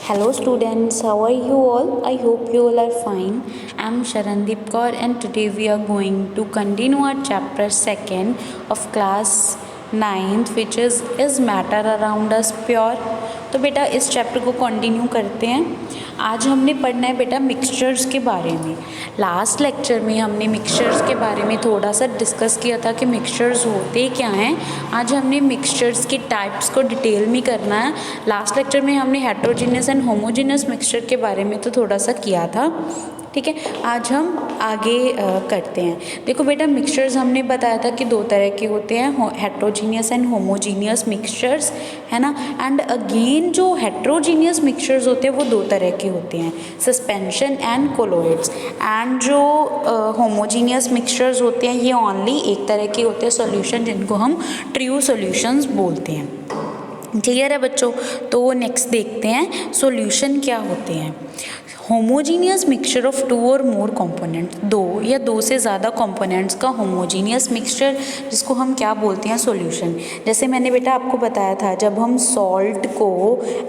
Hello students, how are you all? I hope you all are fine. I am Sharandeep Kaur and today we are going to continue our chapter 2nd of class 9th which is matter around us pure. तो बेटा इस chapter को continue करते हैं। आज हमने पढ़ना है बेटा मिक्सचर्स के बारे में। लास्ट लेक्चर में हमने मिक्सचर्स के बारे में थोड़ा सा डिस्कस किया था कि मिक्सचर्स होते क्या हैं। आज हमने मिक्सचर्स के टाइप्स को डिटेल में करना है। लास्ट लेक्चर में हमने हेटेरोजेनियस एंड होमोजेनियस मिक्सचर के बारे में तो थोड़ा सा किया था, ठीक है। आज हम आगे करते हैं। देखो बेटा मिक्सचर्स हमने बताया था कि दो तरह के होते हैं, हेटेरोजेनियस एंड होमोजेनियस मिक्सचर्स, है ना। एंड अगेन जो हेटेरोजेनियस मिक्सचर्स होते हैं वो दो तरह के होते हैं, सस्पेंशन एंड कोलोइड्स। एंड जो होमोजेनियस मिक्सचर्स होते हैं ये ओनली एक तरह के होते हैं सॉल्यूशन, जिनको हम ट्रू सॉल्यूशंस बोलते हैं। क्लियर है बच्चों? तो नेक्स्ट देखते हैं सॉल्यूशन क्या होते हैं। होमोजीनियस मिक्सचर ऑफ टू और मोर कंपोनेंट, दो या दो से ज़्यादा कंपोनेंट्स का होमोजीनियस मिक्सचर, जिसको हम क्या बोलते हैं सॉल्यूशन। जैसे मैंने बेटा आपको बताया था जब हम सॉल्ट को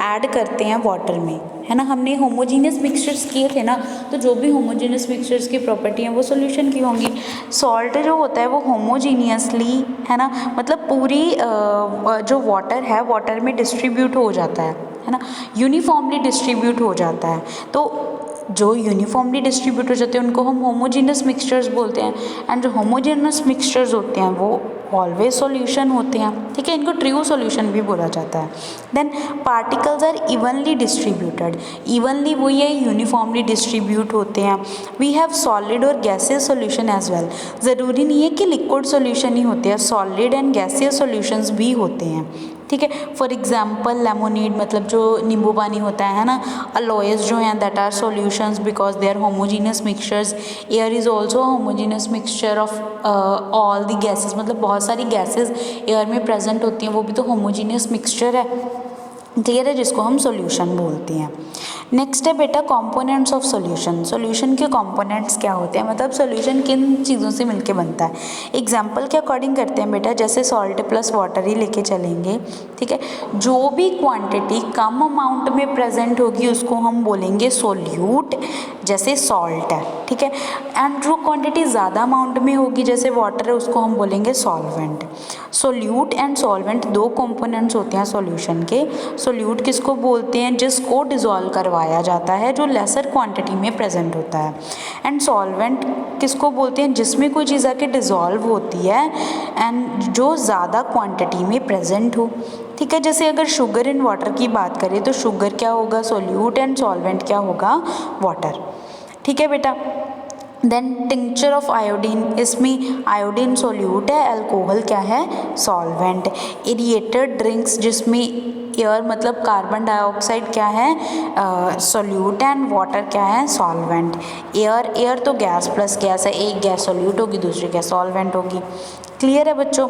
ऐड करते हैं वाटर में, है ना, हमने होमोजीनियस मिक्सचर्स किए थे ना, तो जो भी होमोजीनियस मिक्सचर्स की प्रॉपर्टी हैं वो सॉल्यूशन की होंगी। सॉल्ट जो होता है वो होमोजीनियसली, है ना, मतलब पूरी जो वाटर है वाटर में डिस्ट्रीब्यूट हो जाता है ना, यूनिफॉर्मली डिस्ट्रीब्यूट हो जाता है। तो जो यूनिफॉर्मली डिस्ट्रीब्यूट हो जाते हैं उनको हम होमोजेनस मिक्सचर्स बोलते हैं। एंड जो होमोजेनस मिक्सचर्स होते हैं वो ऑलवेज सॉल्यूशन होते हैं, ठीक है। इनको ट्रू सॉल्यूशन भी बोला जाता है। Then particles are evenly distributed, evenly वही है यूनिफॉर्मली डिस्ट्रीब्यूट होते हैं। वी हैव सॉलिड और गैसियस सॉल्यूशन एज वेल, ज़रूरी नहीं है कि लिक्विड सॉल्यूशन ही होते हैं, सॉलिड एंड गैसियस सॉल्यूशंस भी होते हैं, ठीक है। फॉर एग्जाम्पल लेमोनेड, मतलब जो नींबू पानी होता है ना, अलोएस जो हैं that are solutions because they are homogeneous mixtures. Air is also homogeneous mixture of all the gases, मतलब बहुत सारी गैसेस एयर में प्रेजेंट होती हैं, वो भी तो होमोजीनियस मिक्सचर है, क्लियर है, जिसको हम सॉल्यूशन बोलते हैं। नेक्स्ट है बेटा कंपोनेंट्स ऑफ सॉल्यूशन। सॉल्यूशन के कंपोनेंट्स क्या होते हैं, मतलब सॉल्यूशन किन चीज़ों से मिलके बनता है। एग्जाम्पल के अकॉर्डिंग करते हैं बेटा, जैसे सॉल्ट प्लस वाटर ही लेके चलेंगे, ठीक है। जो भी क्वांटिटी कम अमाउंट में प्रेजेंट होगी उसको हम बोलेंगे सोल्यूट, जैसे सॉल्ट है, ठीक है। एंड जो क्वांटिटी ज़्यादा अमाउंट में होगी जैसे वाटर है उसको हम बोलेंगे सॉल्वेंट। सोल्यूट एंड सॉल्वेंट दो कंपोनेंट्स होते हैं सॉल्यूशन के। सोल्यूट किसको बोलते हैं, जिसको डिज़ोल्व करवाया जाता है, जो लेसर क्वांटिटी में प्रेजेंट होता है। एंड सॉल्वेंट किसको बोलते हैं, जिसमें कोई चीज़ आके डिज़ोल्व होती है एंड जो ज़्यादा क्वांटिटी में प्रेजेंट हो, ठीक है। जैसे अगर शुगर इन वाटर की बात करें तो शुगर क्या होगा, सोल्यूट, एंड सॉल्वेंट क्या होगा, वाटर, ठीक है बेटा। देन टिंक्चर ऑफ आयोडीन, इसमें आयोडीन सोल्यूट है, अल्कोहल क्या है, सॉल्वेंट। एरिएटेड ड्रिंक्स जिसमें एयर मतलब कार्बन डाइऑक्साइड क्या है, सोल्यूट, एंड वाटर क्या है, सॉल्वेंट। एयर तो गैस प्लस गैस है, एक गैस सोल्यूट होगी दूसरी गैस सॉल्वेंट होगी, क्लियर है बच्चों।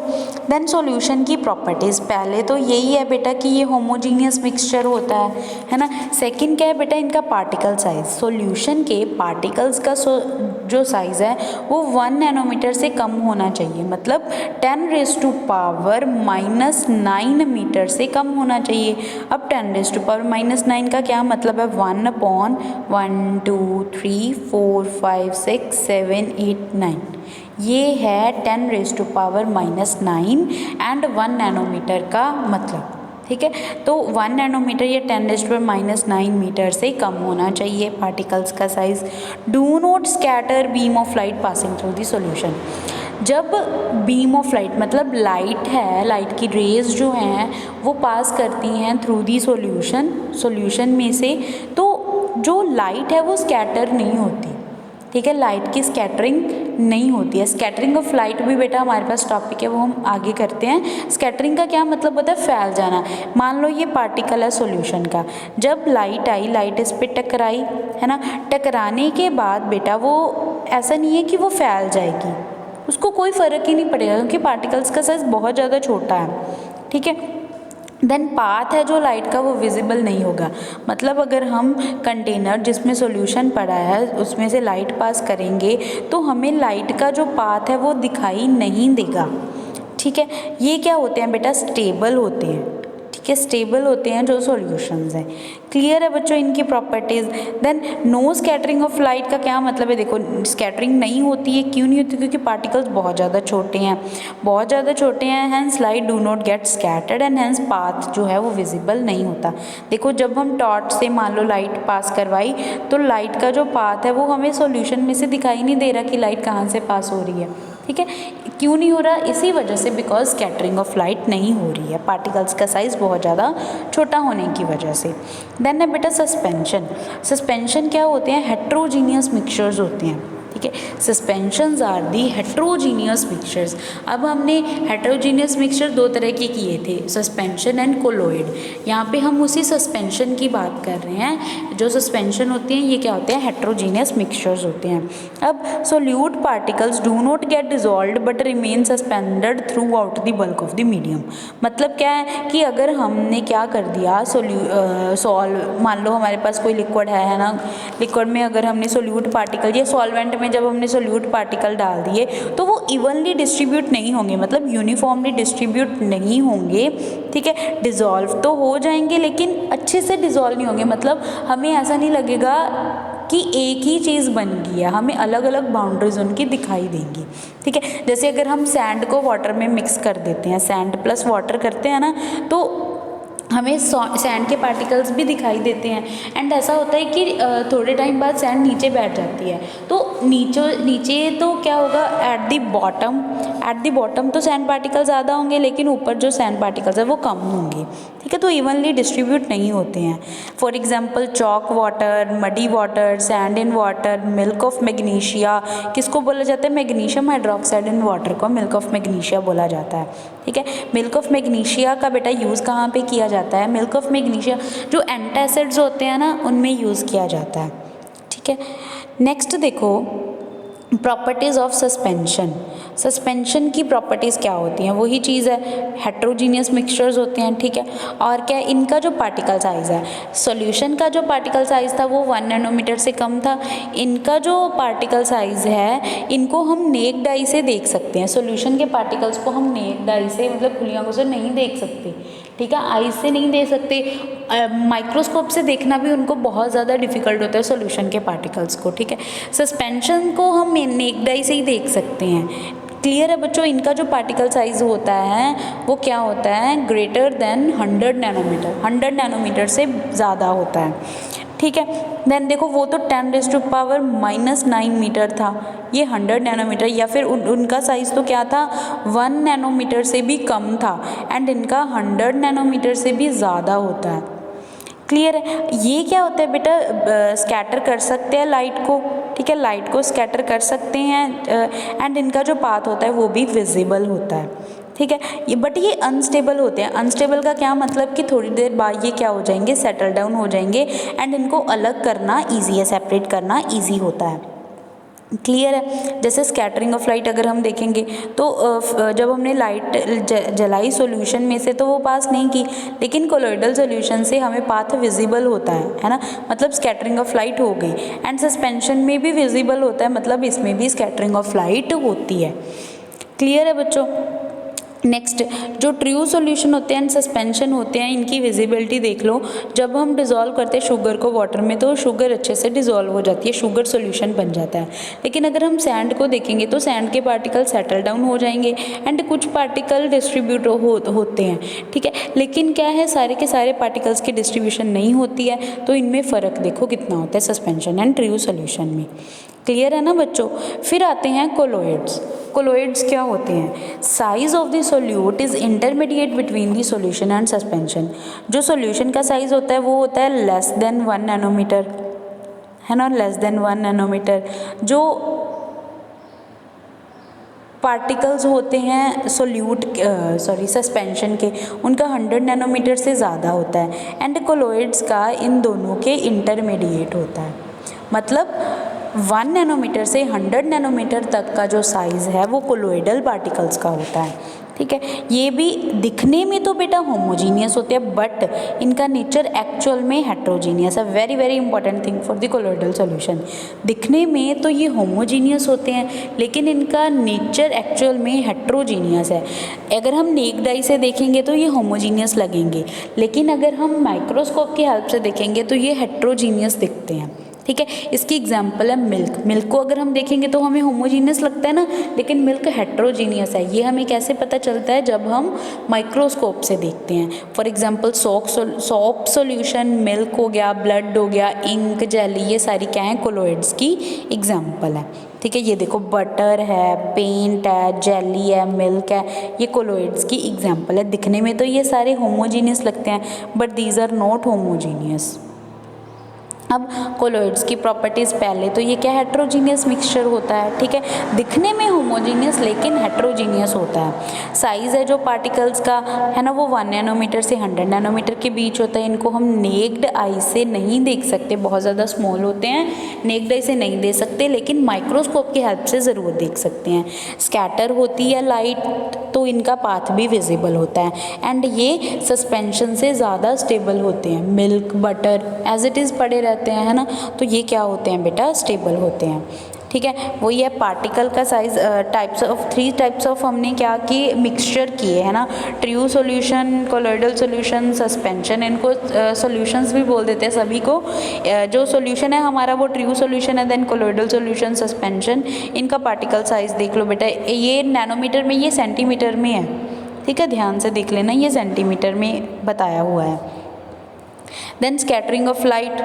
देन सॉल्यूशन की प्रॉपर्टीज़, पहले तो यही है बेटा कि ये होमोजीनियस मिक्सचर होता है ना। सेकंड क्या है बेटा, इनका पार्टिकल साइज। सॉल्यूशन के पार्टिकल्स का जो साइज़ है वो 1 नैनोमीटर से कम होना चाहिए, मतलब 10⁻⁻⁹ मीटर से कम होना चाहिए। अब 10⁻⁻⁹ का क्या मतलब है, 1/1 2 3 4 5 6 7 8 9, ये है 10⁻⁻⁹ एंड 1 नैनोमीटर का मतलब, ठीक है। तो 1 नैनोमीटर या 10⁻⁻⁹ मीटर से कम होना चाहिए पार्टिकल्स का size. Do not scatter beam of light passing through the solution, जब बीम ऑफ लाइट मतलब लाइट है, लाइट की रेज जो हैं वो पास करती हैं थ्रू दी सॉल्यूशन में से, तो जो लाइट है वो स्कैटर नहीं होती, ठीक है। लाइट की स्कैटरिंग नहीं होती है। स्कैटरिंग ऑफ लाइट भी बेटा हमारे पास टॉपिक है, वो हम आगे करते हैं। स्कैटरिंग का क्या मतलब होता है, फैल जाना। मान लो ये पार्टिकल है सॉल्यूशन का, जब लाइट आई, लाइट इस पर टकराई, है ना, टकराने के बाद बेटा वो ऐसा नहीं है कि वो फैल जाएगी, उसको कोई फ़र्क ही नहीं पड़ेगा क्योंकि पार्टिकल्स का साइज़ बहुत ज़्यादा छोटा है, ठीक है। देन पाथ है जो लाइट का वो विजिबल नहीं होगा, मतलब अगर हम कंटेनर जिसमें सॉल्यूशन पड़ा है उसमें से लाइट पास करेंगे तो हमें लाइट का जो पाथ है वो दिखाई नहीं देगा, ठीक है। ये क्या होते हैं बेटा, स्टेबल होते हैं, ठीक है, स्टेबल होते हैं जो सॉल्यूशंस हैं। क्लियर है बच्चों इनकी properties. Then no scattering of light का क्या मतलब है, देखो स्कैटरिंग नहीं होती है, क्यों नहीं होती, क्योंकि पार्टिकल्स बहुत ज़्यादा छोटे हैं, बहुत ज़्यादा छोटे हैं, hence light do not get scattered and hence path जो है वो विजिबल नहीं होता। देखो जब हम टॉर्च से मान लो लाइट पास करवाई तो लाइट का जो पाथ है वो हमें सॉल्यूशन में से दिखाई नहीं दे रहा कि लाइट कहाँ से पास हो रही है। ठीक है, क्यों नहीं हो रहा, इसी वजह से बिकॉज स्कैटरिंग ऑफ लाइट नहीं हो रही है, पार्टिकल्स का साइज़ बहुत ज़्यादा छोटा होने की वजह से। देन है बेटा सस्पेंशन। सस्पेंशन क्या होते हैं, हेट्रोजीनियस मिक्सचर्स होते हैं। ठीक है, suspensions are the heterogeneous mixtures. अब हमने हेट्रोजीनियस मिक्सचर दो तरह के किए थे, सस्पेंशन एंड कोलोइड। यहाँ पे हम उसी सस्पेंशन की बात कर रहे हैं। जो सस्पेंशन होते हैं ये क्या होते हैं, हेट्रोजीनियस मिक्सचर्स होते हैं। अब solute particles do not gate dissolved but remain suspended through out the bulk of the medium. मतलब क्या है कि अगर हमने क्या कर दिया, सॉल्व मान लो हमारे पास कोई लिक्विड है ना, लिक्विड में अगर हमने सोल्यूट पार्टिकल या सॉल्वेंट में जब हमने सोल्यूट पार्टिकल डाल दिए तो वो इवनली डिस्ट्रीब्यूट नहीं होंगे, मतलब यूनिफॉर्मली डिस्ट्रीब्यूट नहीं होंगे। ठीक है, डिज़ोल्व तो हो जाएंगे लेकिन अच्छे से डिज़ोल्व नहीं होंगे, मतलब हमें ऐसा नहीं लगेगा कि एक ही चीज़ बन गई है, हमें अलग अलग बाउंड्रीज उनकी दिखाई देंगी। ठीक है, जैसे अगर हम सैंड को वाटर में मिक्स कर देते हैं, सैंड प्लस वाटर करते हैं ना, तो हमें सैंड के पार्टिकल्स भी दिखाई देते हैं। एंड ऐसा होता है कि थोड़े टाइम बाद सैंड नीचे बैठ जाती है, तो नीचे तो क्या होगा, एट द बॉटम तो सैंड पार्टिकल ज़्यादा होंगे लेकिन ऊपर जो सैंड पार्टिकल्स है वो कम होंगे। ठीक है, तो इवनली डिस्ट्रीब्यूट नहीं होते हैं। For example chalk water, muddy water, sand in water, milk of magnesia, किसको बोला जाता है, मैग्नीशियम हाइड्रोक्साइड इन वाटर को मिल्क ऑफ मैग्नीशिया बोला जाता है। ठीक है, मिल्क ऑफ मैग्नीशिया का बेटा यूज़ कहाँ पे किया जाता है, मिल्क ऑफ मैग्नीशिया जो एंटासिड्स होते हैं ना उनमें यूज़ किया जाता है। ठीक है, नेक्स्ट देखो प्रॉपर्टीज़ ऑफ सस्पेंशन। सस्पेंशन की प्रॉपर्टीज़ क्या होती हैं, वही चीज़ है, हेट्रोजीनियस मिक्सचर्स होते हैं। ठीक है, और क्या इनका जो पार्टिकल साइज़ है, सॉल्यूशन का जो पार्टिकल साइज़ था वो 1 नैनोमीटर से कम था। इनका जो पार्टिकल साइज़ है इनको हम नेक्ड आई से देख सकते हैं, सॉल्यूशन के पार्टिकल्स को हम नेक्ड आई से मतलब खुली आंखों से नहीं देख सकते। ठीक है, आई से नहीं देख सकते, माइक्रोस्कोप से देखना भी उनको बहुत ज़्यादा डिफिकल्ट होता है सॉल्यूशन के पार्टिकल्स को। ठीक है, सस्पेंशन को हम नेक्ड आई से ही देख सकते हैं। क्लियर है बच्चों, इनका जो पार्टिकल साइज़ होता है वो क्या होता है, ग्रेटर देन 100 नैनोमीटर, 100 नैनोमीटर से ज़्यादा होता है। ठीक है, देन देखो वो तो 10⁻⁻⁹ मीटर था, ये 100 नैनोमीटर, या फिर उनका साइज़ तो क्या था 1 नैनोमीटर से भी कम था, एंड इनका 100 नैनोमीटर से भी ज़्यादा होता है। क्लियर है, ये क्या होता है बेटा, स्कैटर कर सकते हैं लाइट को। ठीक है, लाइट को स्कैटर कर सकते हैं, एंड इनका जो पाथ होता है वो भी विजिबल होता है। ठीक है, ये बट ये अनस्टेबल होते हैं। अनस्टेबल का क्या मतलब कि थोड़ी देर बाद ये क्या हो जाएंगे, सेटल डाउन हो जाएंगे, एंड इनको अलग करना ईजी है, सेपरेट करना ईजी होता है। क्लियर है, जैसे स्कैटरिंग ऑफ लाइट अगर हम देखेंगे तो जब हमने लाइट जलाई सॉल्यूशन में से तो वो पास नहीं की, लेकिन कोलोइडल सॉल्यूशन से हमें पाथ विजिबल होता है ना, मतलब स्कैटरिंग ऑफ लाइट हो गई। एंड सस्पेंशन में भी विजिबल होता है, मतलब इसमें भी स्कैटरिंग ऑफ लाइट होती है। क्लियर है बच्चों। नेक्स्ट, जो ट्रू सॉल्यूशन होते हैं एंड सस्पेंशन होते हैं, इनकी विजिबिलिटी देख लो। जब हम डिज़ोल्व करते हैं शुगर को वाटर में तो शुगर अच्छे से डिज़ोल्व हो जाती है, शुगर सॉल्यूशन बन जाता है। लेकिन अगर हम सैंड को देखेंगे तो सैंड के पार्टिकल सेटल डाउन हो जाएंगे एंड कुछ पार्टिकल डिस्ट्रीब्यूट होते हैं। ठीक है, लेकिन क्या है, सारे के सारे पार्टिकल्स की डिस्ट्रीब्यूशन नहीं होती है, तो इनमें फ़र्क देखो कितना होता है सस्पेंशन एंड ट्रू सॉल्यूशन में। क्लियर है ना बच्चों। फिर आते हैं कोलोइड्स। कोलोइड्स क्या होते हैं, size of the solute is intermediate between the solution and suspension. जो सॉल्यूशन का साइज होता है वो होता है लेस देन 1 नैनोमीटर, है ना, लेस देन 1 नैनोमीटर। जो पार्टिकल्स होते हैं सस्पेंशन के, उनका 100 नैनोमीटर से ज़्यादा होता है, एंड कोलोइड्स का इन दोनों के इंटरमीडिएट होता है। मतलब 1 नैनोमीटर से 100 नैनोमीटर तक का जो साइज़ है वो कोलोइडल पार्टिकल्स का होता है। ठीक है। ये भी दिखने में तो बेटा होमोजीनियस होते हैं बट इनका नेचर एक्चुअल में हेट्रोजीनियस है। Very very important thing for the colloidal solution. दिखने में तो ये होमोजीनियस होते हैं लेकिन इनका नेचर एक्चुअल में हेट्रोजीनियस है। अगर हम नेक्ड आई से देखेंगे तो ये होमोजीनियस लगेंगे लेकिन अगर हम माइक्रोस्कोप की हेल्प से देखेंगे तो ये हेट्रोजीनियस दिखते हैं। ठीक है। इसकी एग्जाम्पल है मिल्क। मिल्क को अगर हम देखेंगे तो हमें होमोजीनियस लगता है ना, लेकिन मिल्क हेट्रोजीनियस है। ये हमें कैसे पता चलता है? जब हम माइक्रोस्कोप से देखते हैं। For example soap solution, milk हो गया, ब्लड हो गया, इंक, जेली, ये सारी क्या है? कोलोइड्स की एग्जाम्पल है। ठीक है। ये देखो बटर है, पेंट है, जेली है, मिल्क है, ये कोलोइड्स की एग्जाम्पल है। दिखने में तो ये सारे होमोजीनियस लगते हैं but these are not homogeneous. अब कोलोइड्स की प्रॉपर्टीज़, पहले तो ये क्या हेट्रोजीनियस मिक्सचर होता है। ठीक है। दिखने में होमोजीनियस लेकिन हेट्रोजीनियस होता है। साइज़ है जो पार्टिकल्स का है ना वो 1 नैनोमीटर से 100 नैनोमीटर के बीच होता है। इनको हम नेक्ड आई से नहीं देख सकते, बहुत ज़्यादा स्मॉल होते हैं, नेक्ड आई से नहीं देख सकते लेकिन माइक्रोस्कोप की हेल्प से ज़रूर देख सकते हैं। स्कैटर होती है लाइट तो इनका पाथ भी विजिबल होता है एंड ये सस्पेंशन से ज़्यादा स्टेबल होते हैं। Milk, butter as it is पड़े रहते हैं, है ना, तो ये क्या होते हैं बेटा? स्टेबल होते हैं। ठीक है। वही है पार्टिकल का साइज। थ्री टाइप्स ऑफ हमने क्या किए? मिक्सचर किए, है ना। True solution, colloidal solution, suspension. इनको सॉल्यूशंस भी बोल देते हैं सभी को। जो सॉल्यूशन है हमारा वो ट्रू सॉल्यूशन है, देन कोलोइडल सॉल्यूशन, सस्पेंशन। इनका पार्टिकल साइज देख लो बेटा, ये नैनोमीटर में, ये सेंटीमीटर में है। ठीक है, ध्यान से देख लेना, ये सेंटीमीटर में बताया हुआ है। Then scattering of light,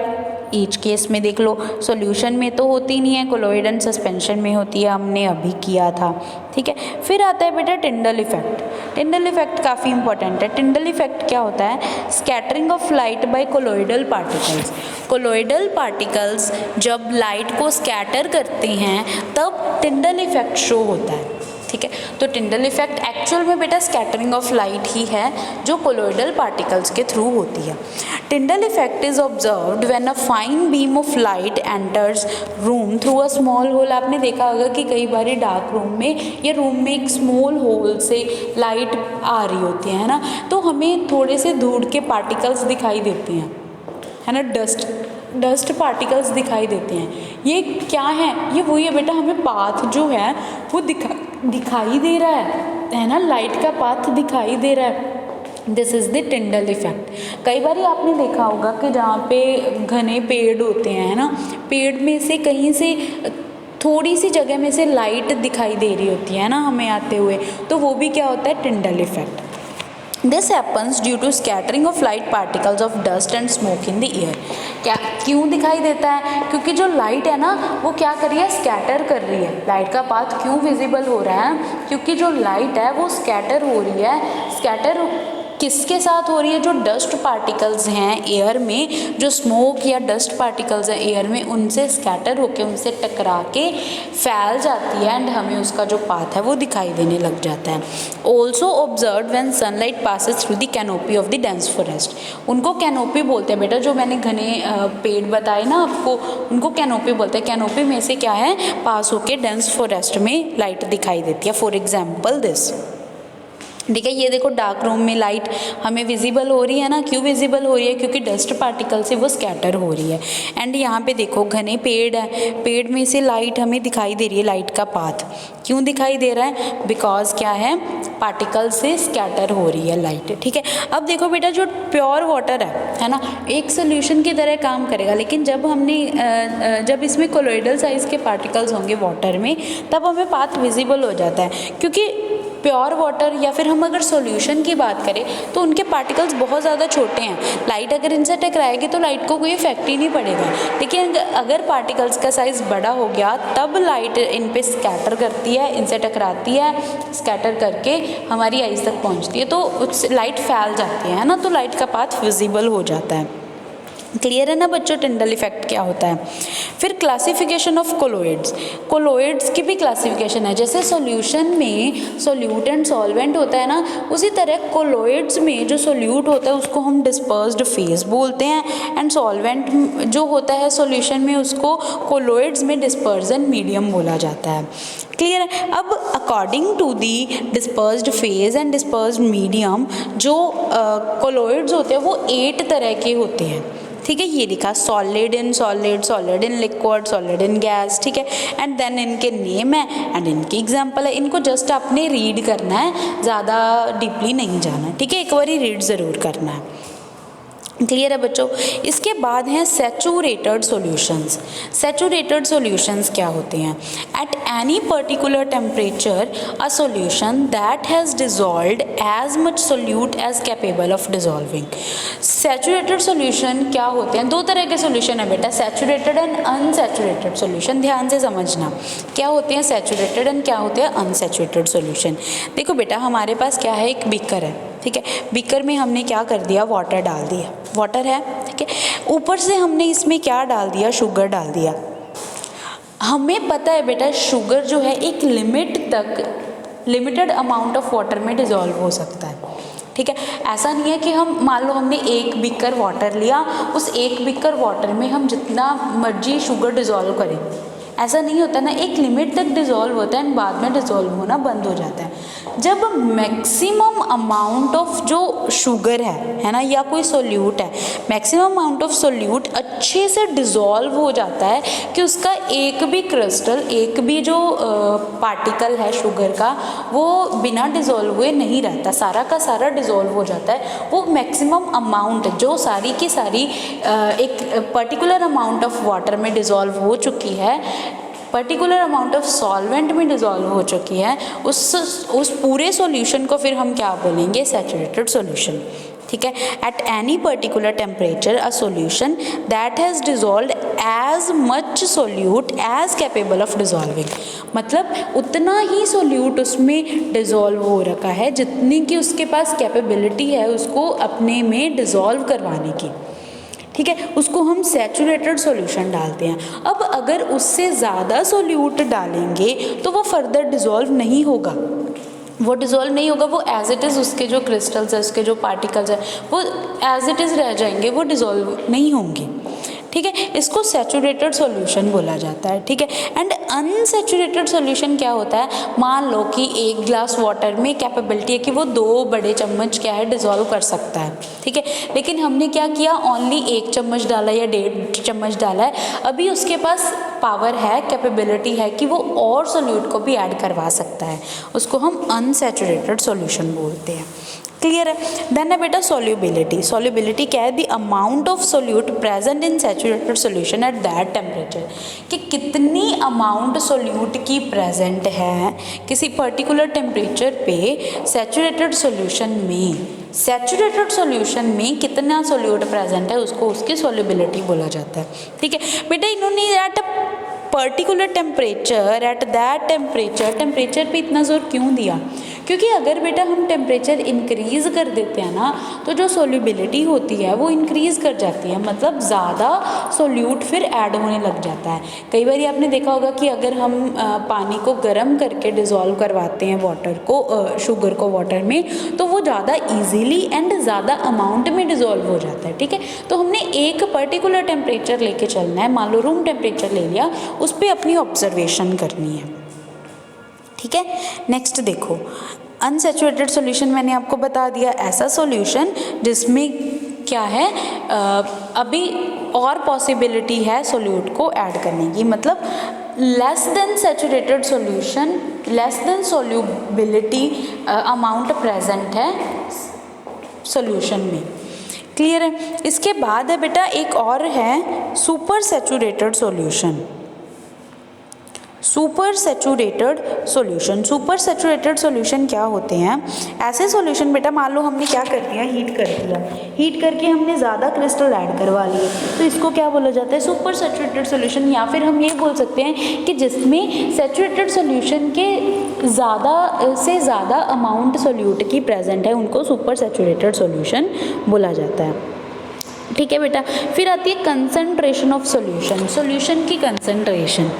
each case में देख लो, सॉल्यूशन में तो होती नहीं है, कोलोइड एंड सस्पेंशन में होती है, हमने अभी किया था। ठीक है। फिर आता है बेटा टिंडल इफेक्ट। टिंडल इफेक्ट काफ़ी इंपॉर्टेंट है। टिंडल इफेक्ट क्या होता है? Scattering of light by colloidal particles. Colloidal particles जब लाइट को स्कैटर करते हैं तब टिंडल इफेक्ट शो होता है। ठीक है। तो टिंडल इफेक्ट एक्चुअल में बेटा स्कैटरिंग ऑफ लाइट ही है जो कोलोइडल पार्टिकल्स के थ्रू होती है। Tyndall effect is observed when a fine beam of light enters room through a small hole. आपने देखा होगा कि कई बार डार्क रूम में या रूम में एक स्मॉल होल से लाइट आ रही होती है ना, तो हमें थोड़े से धूल के पार्टिकल्स दिखाई देते हैं, है ना, डस्ट पार्टिकल्स दिखाई देते हैं। ये क्या है? ये वही है बेटा, हमें पाथ जो है वो दिखाई दे रहा है ना, लाइट का पाथ दिखाई दे रहा है। This is the Tyndall effect. कई बार आपने देखा होगा कि जहाँ पे घने पेड़ होते हैं, है ना, पेड़ में से कहीं से थोड़ी सी जगह में से लाइट दिखाई दे रही होती है ना हमें आते हुए, तो वो भी क्या होता है? Tyndall effect. This happens due to scattering of light particles of dust and smoke in the air. क्या क्यों दिखाई देता है? क्योंकि जो लाइट है ना वो क्या कर रही है? स्कैटर कर रही है। लाइट का पाथ क्यों विजिबल हो रहा है? क्योंकि जो लाइट है वो स्कैटर हो रही है। स्कैटर किसके साथ हो रही है? जो डस्ट पार्टिकल्स हैं एयर में, जो स्मोक या डस्ट पार्टिकल्स हैं एयर में, उनसे स्कैटर होके, उनसे टकरा के फैल जाती है एंड हमें उसका जो पाथ है वो दिखाई देने लग जाता है। Also observe when sunlight passes through the canopy of the dense forest. उनको कैनोपी बोलते हैं बेटा, जो मैंने घने पेड़ बताए ना आपको, उनको कैनोपी बोलते हैं। कैनोपी में से क्या है? पास होके डेंस फॉरेस्ट में लाइट दिखाई देती है। For example this. ठीक है। ये देखो डार्क रूम में लाइट हमें विजिबल हो रही है ना। क्यों विजिबल हो रही है? क्योंकि डस्ट पार्टिकल से वो स्कैटर हो रही है। एंड यहाँ पे देखो घने पेड़ है, पेड़ में से लाइट हमें दिखाई दे रही है, लाइट का पाथ क्यों दिखाई दे रहा है? बिकॉज क्या है? पार्टिकल से स्कैटर हो रही है लाइट। ठीक है। अब देखो बेटा, जो प्योर वाटर है ना, एक सोल्यूशन की तरह काम करेगा, लेकिन जब इसमें कोलोइडल साइज के पार्टिकल्स होंगे वाटर में, तब हमें पाथ विजिबल हो जाता है। क्योंकि प्योर वाटर या फिर हम अगर सॉल्यूशन की बात करें तो उनके पार्टिकल्स बहुत ज़्यादा छोटे हैं। लाइट अगर इनसे टकराएगी तो लाइट को कोई इफेक्ट ही नहीं पड़ेगा। लेकिन अगर पार्टिकल्स का साइज़ बड़ा हो गया तब लाइट इन पे स्कैटर करती है, इनसे टकराती है, स्कैटर करके हमारी आइज़ तक पहुंचती है, तो लाइट फैल जाती है ना, तो लाइट का पाथ विजिबल हो जाता है। क्लियर है ना बच्चों टिंडल इफेक्ट क्या होता है? फिर क्लासिफिकेशन ऑफ कोलोइड्स। कोलोइड्स की भी क्लासिफिकेशन है। जैसे सॉल्यूशन में सोल्यूट एंड सॉल्वेंट होता है ना, उसी तरह कोलोइड्स में जो सोल्यूट होता है उसको हम डिस्पर्स्ड फेज बोलते हैं, एंड सॉल्वेंट जो होता है सॉल्यूशन में उसको कोलोइड्स में डिस्पर्जन मीडियम बोला जाता है। क्लियर है। अब according to the dispersed phase and dispersed medium, जो कोलॉइड्स होते हैं वो 8 तरह के होते हैं, ठीक है। ये लिखा solid in solid, solid in liquid, solid in gas, ठीक है। एंड देन इनके नेम है एंड इनकी एग्जांपल है। इनको जस्ट आपने रीड करना है, ज़्यादा डीपली नहीं जाना, ठीक है। एक बार ही रीड ज़रूर करना है। क्लियर है बच्चों। इसके बाद हैं सैचुरेटेड सॉल्यूशंस। सैचुरेटेड सॉल्यूशंस क्या होते हैं? At any particular temperature a solution that has dissolved as much solute as capable of dissolving. Saturated solution क्या होते हैं? 2 तरह के सॉल्यूशन है बेटा, सैचुरेटेड एंड अनसैचुरेटेड सॉल्यूशन। ध्यान से समझना क्या होते हैं सैचुरेटेड एंड क्या होते हैं अनसैचुरेटेड सॉल्यूशन। देखो बेटा, हमारे पास क्या है, एक बीकर है, ठीक है। बीकर में हमने क्या कर दिया, वाटर डाल दिया, वाटर है, ठीक है। ऊपर से हमने इसमें क्या डाल दिया, शुगर डाल दिया। हमें पता है बेटा शुगर जो है एक लिमिट तक, लिमिटेड अमाउंट ऑफ वाटर में डिज़ोल्व हो सकता है, ठीक है। ऐसा नहीं है कि हम मान लो हमने 1 बीकर वाटर लिया, उस 1 बीकर वाटर में हम जितना मर्जी शुगर डिज़ोल्व करें, ऐसा नहीं होता ना। एक लिमिट तक डिज़ोल्व होता है एंड बाद में डिज़ोल्व होना बंद हो जाता है। जब मैक्सिमम अमाउंट ऑफ जो शुगर है ना, या कोई सोल्यूट है, मैक्सिमम अमाउंट ऑफ सोल्यूट अच्छे से डिज़ोल्व हो जाता है कि उसका एक भी क्रिस्टल, एक भी जो पार्टिकल है शुगर का, वो बिना डिज़ोल्व हुए नहीं रहता, सारा का सारा डिज़ोल्व हो जाता है। वो मैक्सिमम अमाउंट जो सारी की सारी एक पर्टिकुलर अमाउंट ऑफ वाटर में डिज़ोल्व हो चुकी है, पर्टिकुलर अमाउंट ऑफ सॉल्वेंट में डिज़ोल्व हो चुकी है, उस पूरे सॉल्यूशन को फिर हम क्या बोलेंगे, सैचुरेटेड सॉल्यूशन, ठीक है। At any particular temperature a solution that has dissolved as much solute as capable of dissolving, मतलब उतना ही सोल्यूट उसमें डिज़ोल्व हो रखा है जितनी कि उसके पास कैपेबिलिटी है उसको अपने में डिज़ोल्व करवाने की, ठीक है। उसको हम सैचुरेटेड सॉल्यूशन डालते हैं। अब अगर उससे ज़्यादा सोल्यूट डालेंगे तो वो फर्दर डिज़ोल्व नहीं होगा, वो डिज़ोल्व नहीं होगा, वो एज इट इज़ उसके जो क्रिस्टल्स है, उसके जो पार्टिकल्स हैं, वो एज इट इज़ रह जाएंगे, वो डिज़ोल्व नहीं होंगे, ठीक है। इसको सैचुरेटेड सॉल्यूशन बोला जाता है, ठीक है। एंड अनसैचुरेटेड सॉल्यूशन क्या होता है? मान लो कि 1 ग्लास वाटर में कैपेबिलिटी है कि वो 2 बड़े चम्मच क्या है, डिज़ोल्व कर सकता है, ठीक है। लेकिन हमने क्या किया, ओनली 1 चम्मच डाला या 1.5 चम्मच डाला है। अभी उसके पास पावर है, कैपेबिलिटी है कि वो और सोल्यूट को भी ऐड करवा सकता है, उसको हम अनसैचुरेटेड सॉल्यूशन बोलते हैं। क्लियर है। देन है बेटा सॉल्युबिलिटी। सॉल्युबिलिटी क्या है? The amount of solute present in saturated solution at that temperature, कि कितनी अमाउंट सोल्यूट की प्रेजेंट है किसी पर्टिकुलर टेम्परेचर पे सैचुरेटेड सॉल्यूशन में, सैचुरेटेड सॉल्यूशन में कितना सोल्यूट प्रेजेंट है उसको उसकी सॉल्युबिलिटी बोला जाता है, ठीक है बेटा। इन्होंने at particular temperature, at that temperature, temperature पे इतना जोर क्यों दिया? क्योंकि अगर बेटा हम टेम्परेचर इंक्रीज़ कर देते हैं ना, तो जो सोल्युबिलिटी होती है वो इंक्रीज़ कर जाती है, मतलब ज़्यादा सोल्यूट फिर ऐड होने लग जाता है। कई बार आपने देखा होगा कि अगर हम पानी को गर्म करके डिज़ोल्व करवाते हैं वाटर को, शुगर को वाटर में, तो वो ज़्यादा ईजीली एंड ज़्यादा अमाउंट में डिज़ोल्व हो जाता है, ठीक है। तो हमने एक पर्टिकुलर टेम्परेचर लेके चलना है, मान लो रूम टेम्परेचर ले लिया, उस पर अपनी ऑब्जर्वेशन करनी है, ठीक है। नेक्स्ट देखो, अनसैचुरेटेड सॉल्यूशन मैंने आपको बता दिया, ऐसा सॉल्यूशन जिसमें क्या है, अभी और पॉसिबिलिटी है सोल्यूट को ऐड करने की, मतलब less than saturated solution, less than solubility amount present है सॉल्यूशन में। क्लियर है। इसके बाद है बेटा एक और है super saturated solution. Super saturated solution, super saturated solution क्या होते हैं? ऐसे सॉल्यूशन बेटा, मान लो हमने क्या कर दिया, हीट कर दिया, हीट करके हमने ज़्यादा क्रिस्टल ऐड करवा लिए, तो इसको क्या बोला जाता है? Super saturated solution. या फिर हम ये बोल सकते हैं कि जिसमें सैचुरेटेड सॉल्यूशन के ज़्यादा से ज़्यादा अमाउंट सोल्यूट की प्रेजेंट है, उनको सुपर सैचुरेटेड सॉल्यूशन बोला जाता है, ठीक है बेटा। फिर आती है कंसंट्रेशन ऑफ सॉल्यूशन, सॉल्यूशन की concentration.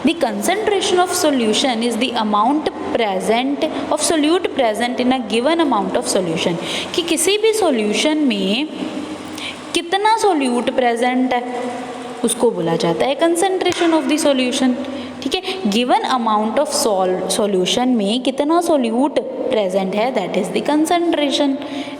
The concentration of solution is the amount present of solute present in a given amount of solution, कि किसी भी सॉल्यूशन में कितना सोल्यूट प्रेजेंट है उसको बोला जाता है कंसंट्रेशन ऑफ द सॉल्यूशन, ठीक है। गिवन अमाउंट ऑफ सॉल्यूशन में कितना सोल्यूट प्रेजेंट है, दैट इज द कंसंट्रेशन,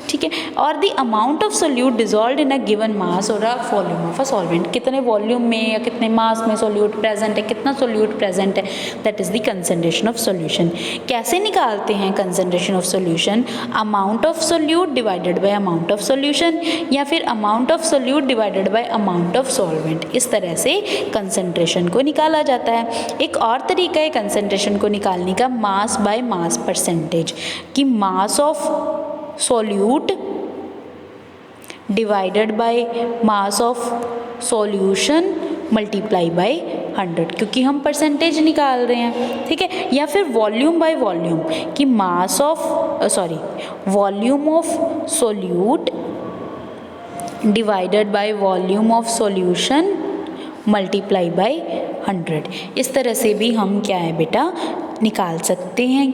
ठीक है। और the amount of solute dissolve in a given mass और a volume of a solvent, कितने वॉल्यूम में या कितने मास में सोल्यूट प्रेजेंट है, कितना सोल्यूट प्रेजेंट है, that is the concentration of solution. कैसे निकालते हैं concentration of solution? Amount of solute divided by amount of solution, या फिर amount of solute divided by amount of solvent. इस तरह से कंसंट्रेशन को निकाला जाता है। एक और तरीका है कंसंट्रेशन को निकालने का, मास बाय मास परसेंटेज, कि mass of solute divided by mass of solution multiply by 100, क्योंकि हम परसेंटेज निकाल रहे हैं, ठीक है। या फिर वॉल्यूम बाय वॉल्यूम, कि mass of volume of solute divided by volume of solution multiply by 100। इस तरह से भी हम क्या है बेटा निकाल सकते हैं।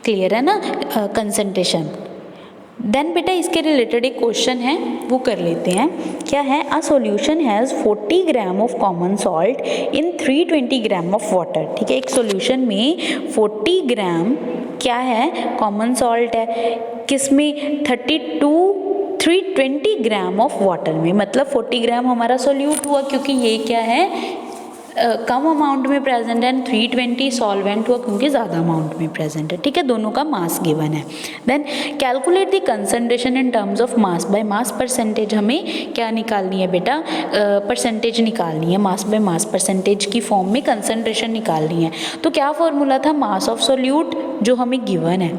क्लियर है ना कंसंट्रेशन। देन बेटा इसके रिलेटेड एक क्वेश्चन है वो कर लेते हैं। क्या है? A solution has 40 gram of common salt in 320 gram of water, ठीक है। एक सॉल्यूशन में 40 ग्राम क्या है कॉमन सॉल्ट है, किसमें 320 ग्राम ऑफ वाटर में, मतलब 40 ग्राम हमारा सोल्यूट हुआ क्योंकि ये क्या है कम अमाउंट में प्रेजेंट है, 320 सॉल्वेंट हुआ क्योंकि ज़्यादा अमाउंट में प्रेजेंट है, ठीक है। दोनों का मास गिवन है। Then calculate the concentration in terms of mass by mass percentage. हमें क्या निकालनी है बेटा? परसेंटेज निकालनी है, मास बाय मास परसेंटेज की फॉर्म में कंसंट्रेशन निकालनी है। तो क्या फॉर्मूला था? मास ऑफ सोल्यूट जो हमें गिवन है,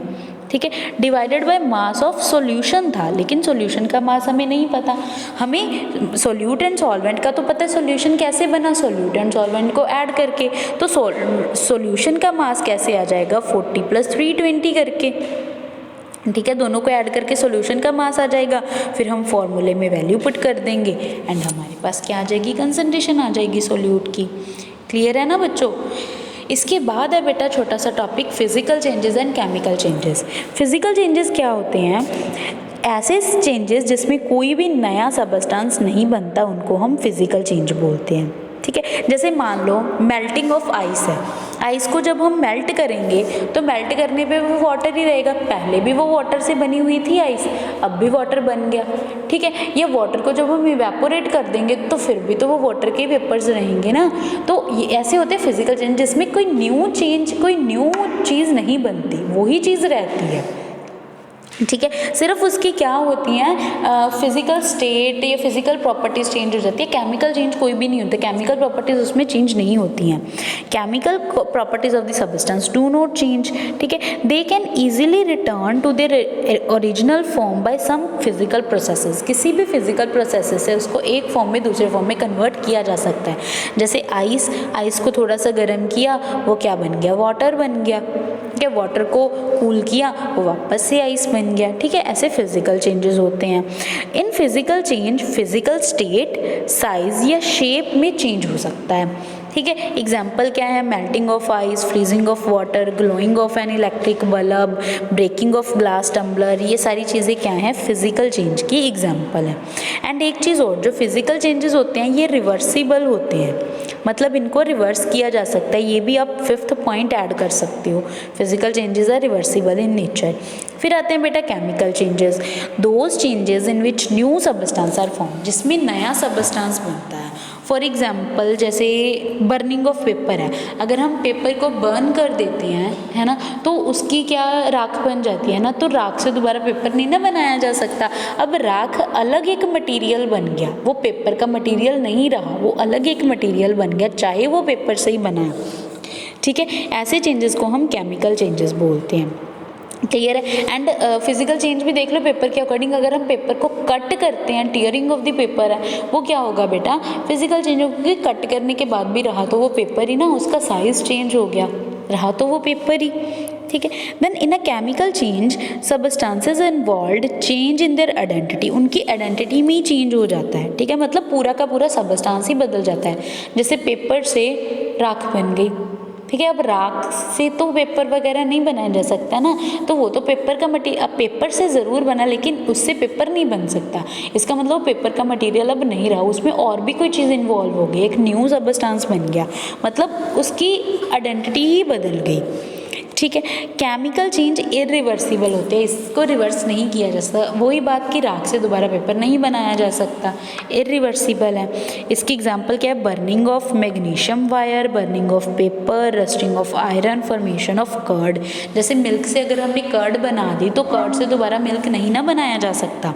ठीक है, divided by mass of solution था, लेकिन सॉल्यूशन का मास हमें नहीं पता। हमें सोल्यूट एंड सॉल्वेंट का तो पता है, सॉल्यूशन कैसे बना, सोल्यूट एंड सॉल्वेंट को ऐड करके। तो सॉल्यूशन का मास कैसे आ जाएगा? 40 + 320 करके, ठीक है। दोनों को ऐड करके सॉल्यूशन का मास आ जाएगा, फिर हम फॉर्मूले में वैल्यू पुट कर देंगे एंड हमारे पास क्या आ जाएगी? कंसंट्रेशन आ जाएगी सोल्यूट की। क्लियर है ना बच्चों? इसके बाद है बेटा छोटा सा topic physical changes and chemical changes. Physical changes क्या होते हैं? ऐसे चेंजेस जिसमें कोई भी नया सबस्टेंस नहीं बनता उनको हम फिजिकल चेंज बोलते हैं, ठीक है। जैसे मान लो मेल्टिंग ऑफ आइस है, आइस को जब हम मेल्ट करेंगे तो मेल्ट करने पे वो वाटर ही रहेगा। पहले भी वो वाटर से बनी हुई थी आइस, अब भी वाटर बन गया, ठीक है। ये वाटर को जब हम इवेपोरेट कर देंगे तो फिर भी तो वो वाटर के वेपर्स रहेंगे ना। तो ये ऐसे होते हैं फिजिकल चेंज जिसमें कोई न्यू चीज़ नहीं बनती, वही चीज़ रहती है, ठीक है। सिर्फ उसकी क्या होती हैं फिजिकल स्टेट या फिजिकल प्रॉपर्टीज चेंज हो जाती है। केमिकल चेंज कोई भी नहीं होता, केमिकल प्रॉपर्टीज उसमें चेंज नहीं होती हैं। Chemical properties of the substance do not change, ठीक है। They can easily return to their original form by some physical processes. किसी भी फिजिकल प्रोसेस से उसको एक फॉर्म में दूसरे फॉर्म में कन्वर्ट किया जा सकता है। जैसे आइस को थोड़ा सा गर्म किया, वो क्या बन गया? वाटर बन गया, ठीक है। वाटर को कूल किया, वो वापस से आइस बन गया, ठीक है। ऐसे फिजिकल चेंजेस होते हैं। In physical change physical state, size या शेप में चेंज हो सकता है, ठीक है। एग्जाम्पल क्या है? Melting of ice, freezing of water, glowing of an electric bulb, breaking of glass tumbler, ये सारी चीज़ें क्या हैं? फिजिकल चेंज की एग्जाम्पल है। एंड एक चीज़ और, जो फिजिकल चेंजेस होते हैं ये रिवर्सिबल होते हैं, मतलब इनको रिवर्स किया जा सकता है। ये भी आप 5th पॉइंट ऐड कर सकते हो, physical changes are reversible in nature. फिर आते हैं बेटा chemical changes, those changes in which new substance are form, जिसमें नया सबस्टेंस बनता है। फॉर एग्जाम्पल जैसे बर्निंग ऑफ पेपर है, अगर हम पेपर को बर्न कर देते हैं, है ना, तो उसकी क्या राख बन जाती है ना, तो राख से दोबारा पेपर नहीं ना बनाया जा सकता। अब राख अलग एक मटेरियल बन गया, वो पेपर का मटेरियल नहीं रहा, वो अलग एक मटेरियल बन गया, चाहे वो पेपर से ही बना है, ठीक है। ऐसे चेंजेस को हम केमिकल चेंजेस बोलते हैं। क्लियर है? एंड फिजिकल चेंज भी देख लो पेपर के अकॉर्डिंग। अगर हम पेपर को कट करते हैं, टीयरिंग ऑफ द पेपर है, वो क्या होगा बेटा? फिजिकल चेंज होगा, क्योंकि कट करने के बाद भी रहा तो वो पेपर ही ना, उसका साइज चेंज हो गया, रहा तो वो पेपर ही, ठीक है। Then in a chemical change substances involved change in their identity, उनकी आइडेंटिटी में ही चेंज हो जाता है, ठीक है। मतलब पूरा का पूरा सबस्टेंस ही बदल जाता है। जैसे पेपर से राख बन गई, ठीक है। अब राख से तो पेपर वगैरह नहीं बनाया जा सकता ना, तो वो तो पेपर का अब पेपर से ज़रूर बना लेकिन उससे पेपर नहीं बन सकता। इसका मतलब पेपर का मटेरियल अब नहीं रहा, उसमें और भी कोई चीज़ इन्वॉल्व हो गई, एक न्यू सबस्टेंस बन गया, मतलब उसकी आइडेंटिटी ही बदल गई। ठीक है। केमिकल चेंज इरिवर्सिबल होते हैं, इसको रिवर्स नहीं किया जा सकता। वही बात कि राख से दोबारा पेपर नहीं बनाया जा सकता, इरिवर्सिबल है। इसकी एग्जांपल क्या है? Burning of magnesium wire, burning of paper, rusting of iron, formation of curd. जैसे मिल्क से अगर हमने कर्ड बना दी तो कर्ड से दोबारा मिल्क नहीं ना बनाया जा सकता।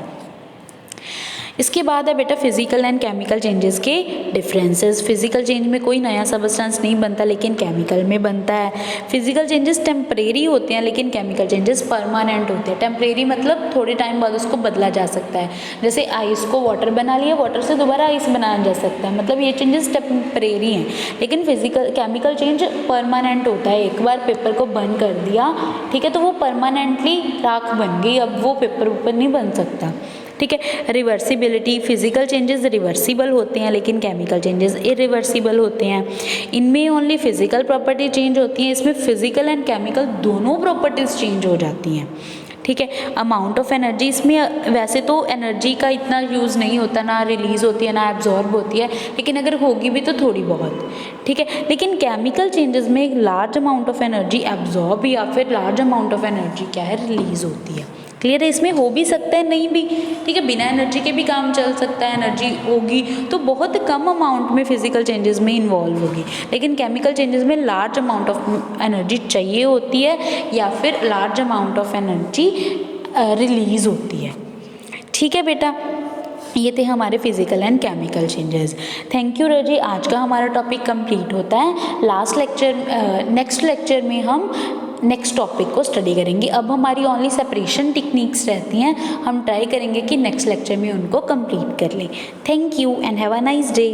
इसके बाद है बेटा फिजिकल एंड केमिकल चेंजेस के डिफरेंसेस। फिजिकल चेंज में कोई नया सबस्टेंस नहीं बनता लेकिन केमिकल में बनता है। फिजिकल चेंजेस टेम्परेरी होते हैं लेकिन केमिकल चेंजेस परमानेंट होते हैं। टेम्परेरी मतलब थोड़े टाइम बाद उसको बदला जा सकता है, जैसे आइस को वाटर बना लिया, वाटर से दोबारा आइस बनाया जा सकता है, मतलब ये चेंजेस टेम्परेरी हैं। लेकिन केमिकल चेंज परमानेंट होता है। एक बार पेपर को बर्न कर दिया, ठीक है, तो वो परमानेंटली राख बन गई, अब वो पेपर ऊपर नहीं बन सकता। ठीक है। रिवर्सिबिलिटी, फिजिकल चेंजेस रिवर्सिबल होते हैं लेकिन केमिकल चेंजेस इरिवर्सिबल होते हैं। इनमें ओनली फिजिकल प्रॉपर्टी चेंज होती हैं, इसमें फिजिकल एंड केमिकल दोनों प्रॉपर्टीज चेंज हो जाती हैं। ठीक है। अमाउंट ऑफ एनर्जी, इसमें वैसे तो एनर्जी का इतना यूज़ नहीं होता, ना रिलीज़ होती है ना एब्जॉर्ब होती है, लेकिन अगर होगी भी तो थोड़ी बहुत। ठीक है। लेकिन केमिकल चेंजेस में एक large amount of energy absorb या फिर लार्ज अमाउंट ऑफ एनर्जी क्या है, रिलीज़ होती है। क्लियर है? इसमें हो भी सकता है नहीं भी, ठीक है, बिना एनर्जी के भी काम चल सकता है, एनर्जी होगी तो बहुत कम अमाउंट में फिजिकल चेंजेस में इन्वॉल्व होगी, लेकिन केमिकल चेंजेस में लार्ज अमाउंट ऑफ एनर्जी चाहिए होती है या फिर large amount of energy release होती है। ठीक है बेटा, ये थे हमारे physical and chemical changes. Thank you रजी, आज का हमारा टॉपिक कंप्लीट होता है। नेक्स्ट लेक्चर में हम नेक्स्ट टॉपिक को स्टडी करेंगे। अब हमारी ओनली सेपरेशन टेक्निक्स रहती हैं, हम ट्राई करेंगे कि नेक्स्ट लेक्चर में उनको कंप्लीट कर लें। Thank you and have a nice day.